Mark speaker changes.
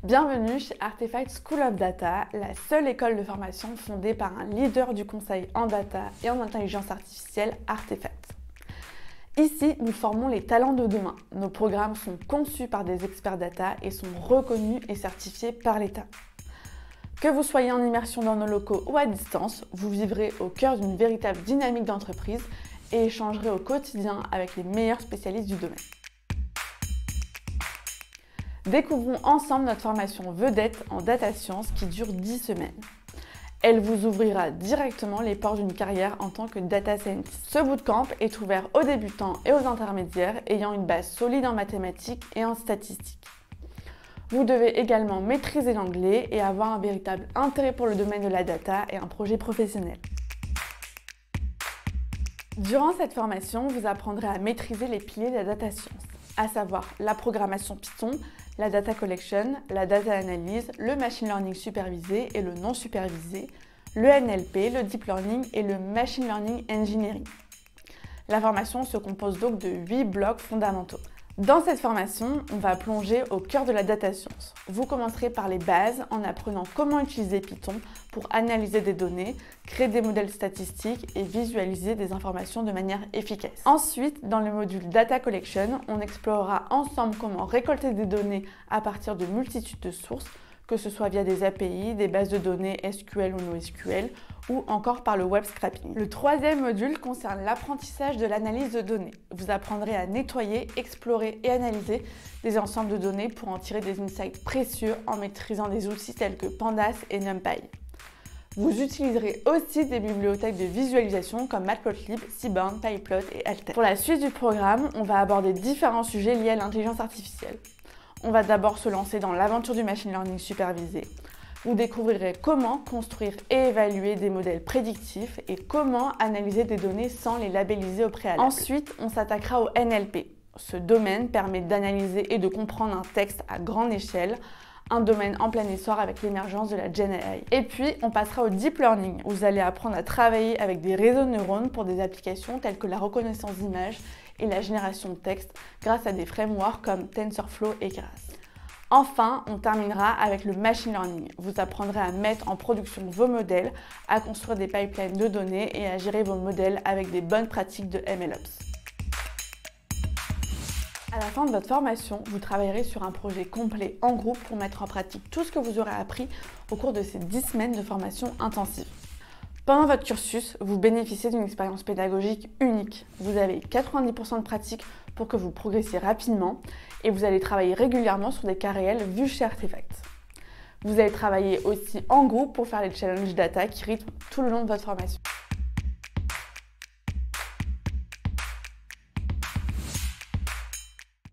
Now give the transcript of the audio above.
Speaker 1: Bienvenue chez Artefact School of Data, la seule école de formation fondée par un leader du conseil en data et en intelligence artificielle, Artefact. Ici, nous formons les talents de demain. Nos programmes sont conçus par des experts data et sont reconnus et certifiés par l'État. Que vous soyez en immersion dans nos locaux ou à distance, vous vivrez au cœur d'une véritable dynamique d'entreprise et échangerez au quotidien avec les meilleurs spécialistes du domaine. Découvrons ensemble notre formation vedette en data science qui dure 10 semaines. Elle vous ouvrira directement les portes d'une carrière en tant que data scientist. Ce bootcamp est ouvert aux débutants et aux intermédiaires ayant une base solide en mathématiques et en statistiques. Vous devez également maîtriser l'anglais et avoir un véritable intérêt pour le domaine de la data et un projet professionnel. Durant cette formation, vous apprendrez à maîtriser les piliers de la data science, à savoir la programmation Python, la data collection, la data analyse, le machine learning supervisé et le non supervisé, le NLP, le deep learning et le machine learning engineering. La formation se compose donc de 8 blocs fondamentaux. Dans cette formation, on va plonger au cœur de la data science. Vous commencerez par les bases en apprenant comment utiliser Python pour analyser des données, créer des modèles statistiques et visualiser des informations de manière efficace. Ensuite, dans le module Data Collection, on explorera ensemble comment récolter des données à partir de multitudes de sources, que ce soit via des API, des bases de données SQL ou NoSQL, ou encore par le web scraping. Le troisième module concerne l'apprentissage de l'analyse de données. Vous apprendrez à nettoyer, explorer et analyser des ensembles de données pour en tirer des insights précieux en maîtrisant des outils tels que Pandas et NumPy. Vous utiliserez aussi des bibliothèques de visualisation comme Matplotlib, Seaborn, PyPlot et Alter. Pour la suite du programme, on va aborder différents sujets liés à l'intelligence artificielle. On va d'abord se lancer dans l'aventure du machine learning supervisé. Vous découvrirez comment construire et évaluer des modèles prédictifs et comment analyser des données sans les labelliser au préalable. Ensuite, on s'attaquera au NLP. Ce domaine permet d'analyser et de comprendre un texte à grande échelle, un domaine en plein essor avec l'émergence de la Gen AI. Et puis, on passera au Deep Learning. Vous allez apprendre à travailler avec des réseaux de neurones pour des applications telles que la reconnaissance d'images et la génération de texte grâce à des frameworks comme TensorFlow et Keras. Enfin, on terminera avec le machine learning. Vous apprendrez à mettre en production vos modèles, à construire des pipelines de données et à gérer vos modèles avec des bonnes pratiques de MLOps. À la fin de votre formation, vous travaillerez sur un projet complet en groupe pour mettre en pratique tout ce que vous aurez appris au cours de ces 10 semaines de formation intensive. Pendant votre cursus, vous bénéficiez d'une expérience pédagogique unique. Vous avez 90% de pratique pour que vous progressiez rapidement et vous allez travailler régulièrement sur des cas réels vus chez Artefact. Vous allez travailler aussi en groupe pour faire les challenges data qui rythment tout le long de votre formation.